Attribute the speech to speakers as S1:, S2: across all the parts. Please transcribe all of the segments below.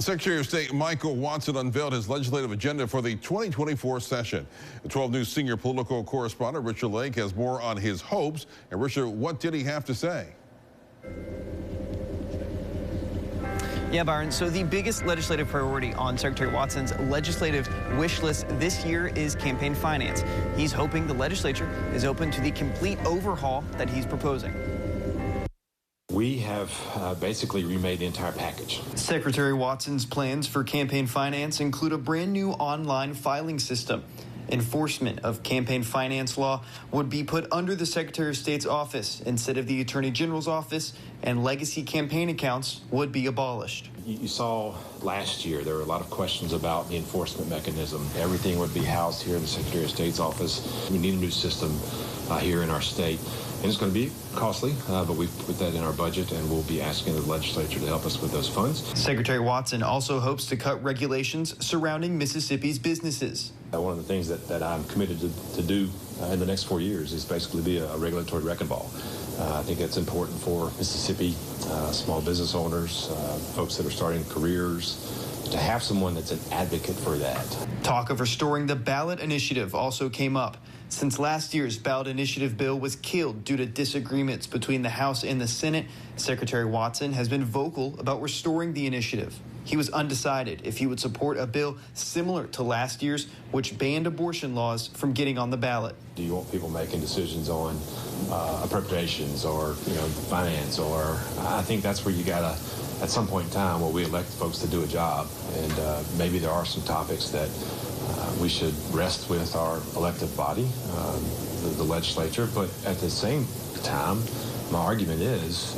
S1: Secretary of State Michael Watson unveiled his legislative agenda for the 2024 session. The 12 News senior political correspondent Richard Lake has more on his hopes. And Richard, what did he have to say?
S2: Yeah, Byron, so the biggest legislative priority on Secretary Watson's legislative wish list this year is campaign finance. He's hoping the legislature is open to the complete overhaul that he's proposing.
S3: We have basically remade the entire package.
S2: Secretary Watson's plans for campaign finance include a brand new online filing system. Enforcement of campaign finance law would be put under the Secretary of State's office instead of the Attorney General's office, and legacy campaign accounts would be abolished.
S3: You saw last year there were a lot of questions about the enforcement mechanism. Everything would be housed here in the Secretary of State's office. We need a new system here in our state. And it's going to be costly, but we've put that in our budget, and we'll be asking the legislature to help us with those funds.
S2: Secretary Watson also hopes to cut regulations surrounding Mississippi's businesses.
S3: One of the things that I'm committed to do in the next 4 years is basically be a regulatory wrecking ball. I think it's important for Mississippi small business owners, folks that are starting careers, to have someone that's an advocate for that.
S2: Talk of restoring the ballot initiative also came up. Since last year's ballot initiative bill was killed due to disagreements between the House and the Senate, Secretary Watson has been vocal about restoring the initiative. He was undecided if he would support a bill similar to last year's, which banned abortion laws from getting on the ballot.
S3: Do you want people making decisions on appropriations or finance? Or I think that's where you gotta, at some point in time, where we elect folks to do a job, and maybe there are some topics that we should rest with our elected body, the legislature, but at the same time, my argument is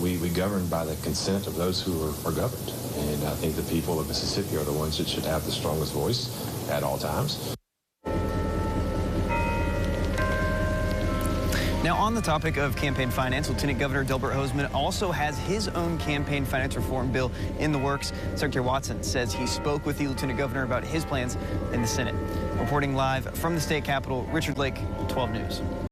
S3: we govern by the consent of those who are governed. And I think the people of Mississippi are the ones that should have the strongest voice at all times.
S2: Now, on the topic of campaign finance, Lieutenant Governor Delbert Hosemann also has his own campaign finance reform bill in the works. Secretary Watson says he spoke with the Lieutenant Governor about his plans in the Senate. Reporting live from the state capitol, Richard Lake, 12 News.